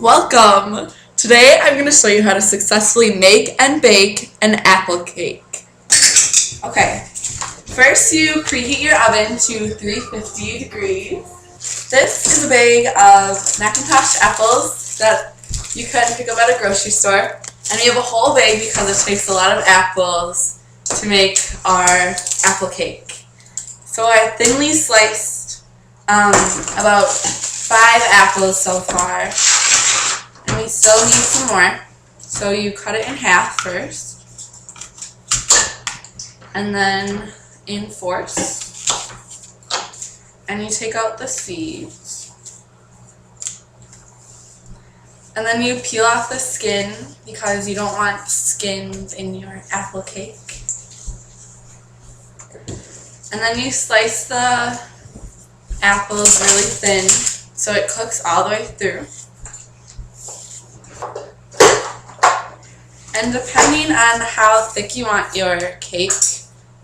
Welcome! Today I'm going to show you how to successfully make and bake an apple cake. Okay, first you preheat your oven to 350 degrees. This is a bag of Macintosh apples that you can pick up at a grocery store. And we have a whole bag because it takes a lot of apples to make our apple cake. So I thinly sliced about 5 apples so far. And we still need some more. So you cut it in half first. And then in fourths. And you take out the seeds. And then you peel off the skin because you don't want skins in your apple cake. And then you slice the apples really thin so it cooks all the way through. And depending on how thick you want your cake,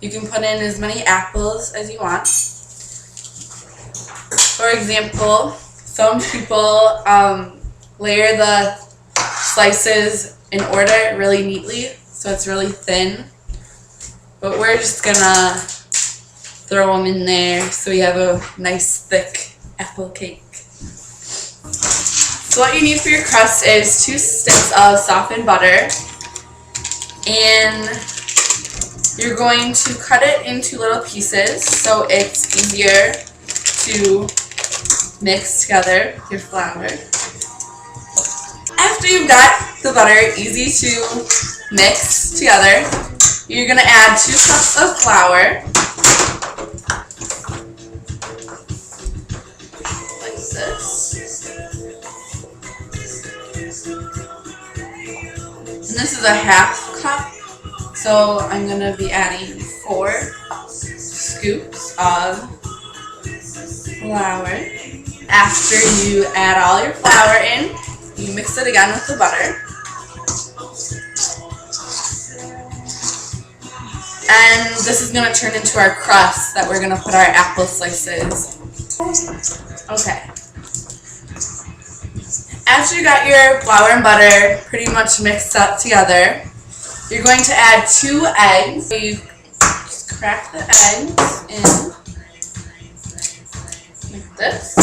you can put in as many apples as you want. For example, some people layer the slices in order really neatly, so it's really thin. But we're just gonna throw them in there so we have a nice thick apple cake. So what you need for your crust is 2 sticks of softened butter. And you're going to cut it into little pieces so it's easier to mix together with your flour. After you've got the butter easy to mix together, you're going to add 2 cups of flour, like this. And this is a half cup, so I'm going to be adding 4 scoops of flour. After you add all your flour in, you mix it again with the butter. And this is going to turn into our crust that we're going to put our apple slices. Okay. After you got your flour and butter pretty much mixed up together, you're going to add 2 eggs. So you just crack the eggs in like this.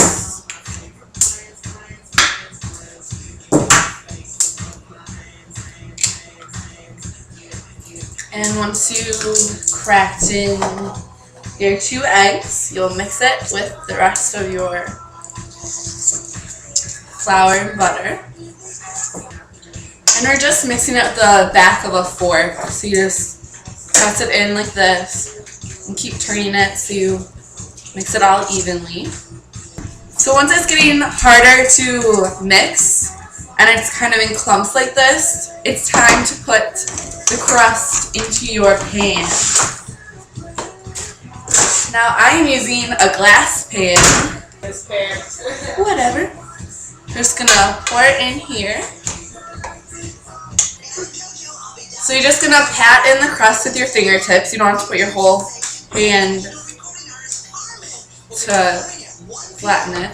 And once you cracked in your 2 eggs, you'll mix it with the rest of your flour and butter. And we're just mixing it with the back of a fork. So you just press it in like this and keep turning it so you mix it all evenly. So once it's getting harder to mix and it's kind of in clumps like this, it's time to put the crust into your pan. Now I am using a glass pan. Whatever. Just gonna pour it in here. So you're just gonna pat in the crust with your fingertips. You don't have to put your whole hand to flatten it.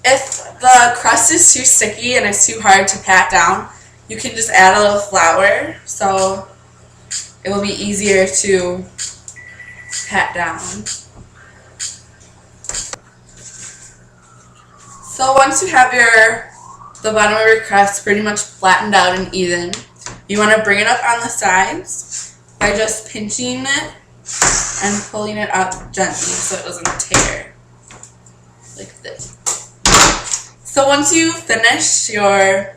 If the crust is too sticky and it's too hard to pat down, you can just add a little flour so it will be easier to pat down. So once you have the bottom of your crust pretty much flattened out and even, you want to bring it up on the sides by just pinching it and pulling it up gently so it doesn't tear, like this. So once you finish your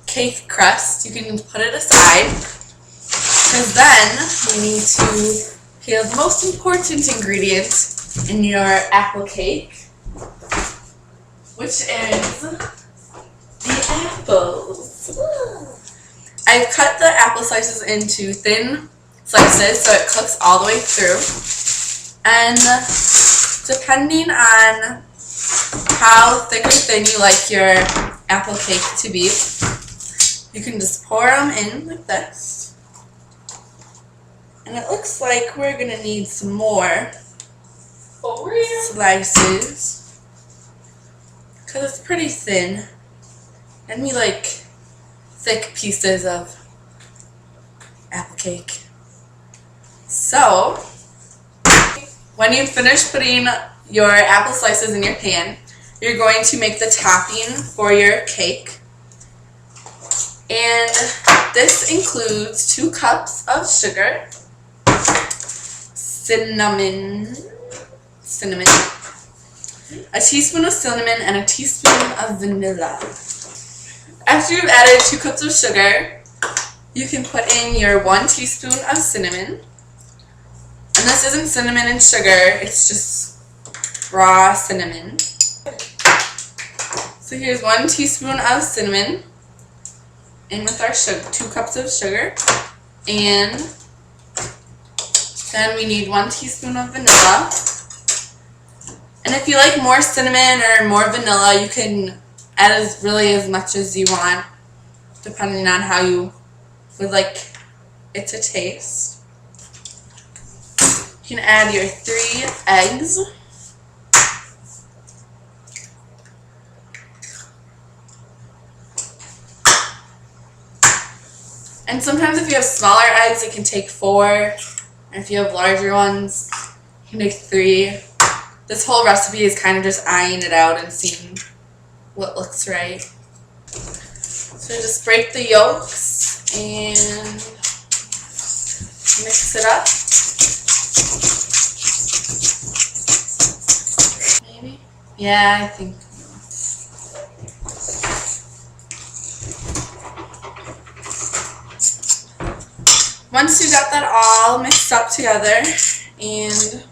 cake crust, you can put it aside, because then you need to peel the most important ingredient in your apple cake, which is the apples. I've cut the apple slices into thin slices so it cooks all the way through. And depending on how thick or thin you like your apple cake to be, you can just pour them in like this. And it looks like we're going to need some more slices because it's pretty thin. And we like thick pieces of apple cake. So, when you finish putting your apple slices in your pan, you're going to make the topping for your cake. And this includes 2 cups of sugar, cinnamon, a teaspoon of cinnamon, and a teaspoon of vanilla. After you've added 2 cups of sugar, you can put in your 1 teaspoon of cinnamon. And this isn't cinnamon and sugar, it's just raw cinnamon. So here's 1 teaspoon of cinnamon in with our 2 cups of sugar. And then we need 1 teaspoon of vanilla. And if you like more cinnamon or more vanilla, you can add as much as you want, depending on how you would like it to taste. You can add your 3 eggs. And sometimes if you have smaller eggs, it can take 4. And if you have larger ones, you can make 3. This whole recipe is kind of just eyeing it out and seeing what looks right. So just break the yolks and mix it up. Maybe? Yeah, I think. Once you got that all mixed up together and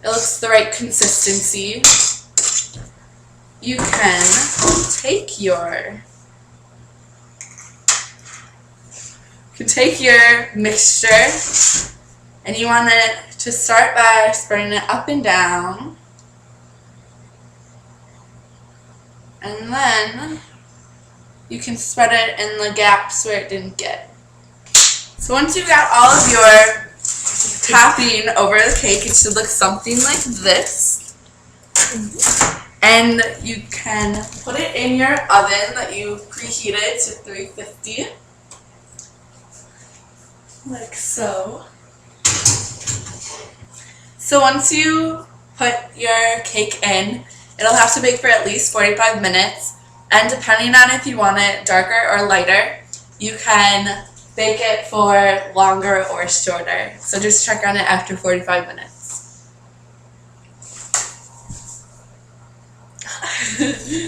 it looks the right consistency, you can take your mixture and you want it to start by spreading it up and down, and then you can spread it in the gaps where it didn't get. So once you've got all of your topping over the cake, it should look something like this. And you can put it in your oven that you preheated to 350, like so. So once you put your cake in, it'll have to bake for at least 45 minutes. And depending on if you want it darker or lighter, you can bake it for longer or shorter. So just check on it after 45 minutes.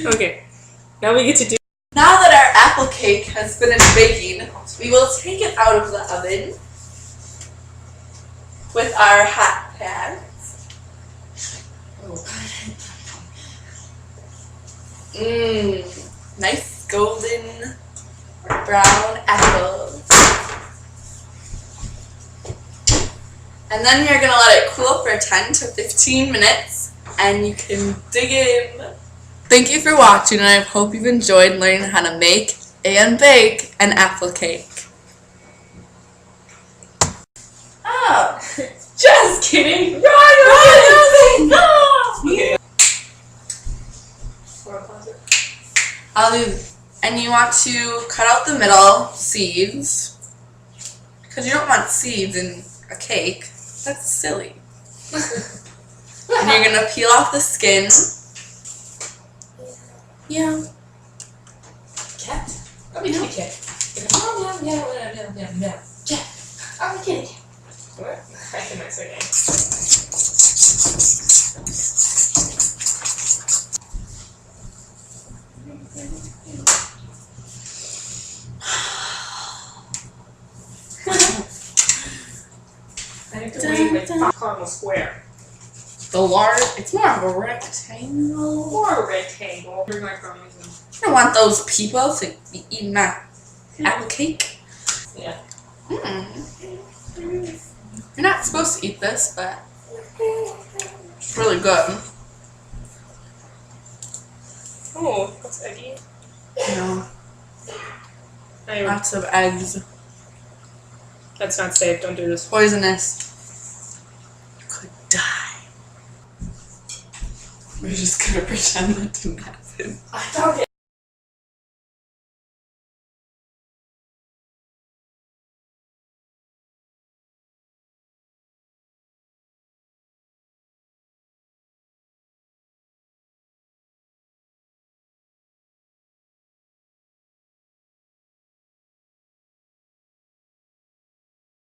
Okay, now we get to do. Now that our apple cake has finished baking, we will take it out of the oven with our hot pads. Nice golden brown apples. And then you're going to let it cool for 10 to 15 minutes and you can dig in. Thank you for watching, and I hope you've enjoyed learning how to make and bake an apple cake. Oh, Just kidding! And you want to cut out the middle seeds, because you don't want seeds in a cake. That's silly. And you're going to peel off the skin. Yeah. Cat? Let me kitty cat. Yeah. Cat. I'm a kitty. What? I can mess again. I have to wait with caramel square. The large, it's more of a rectangle. Or a rectangle. Where's my crumbs? I don't want those people to be eating my apple cake. Yeah. You're not supposed to eat this, but it's really good. Oh, that's eggy. No, lots of eggs. That's not safe. Don't do this. Poisonous. You could die. We're just gonna pretend that didn't happen. I thought it.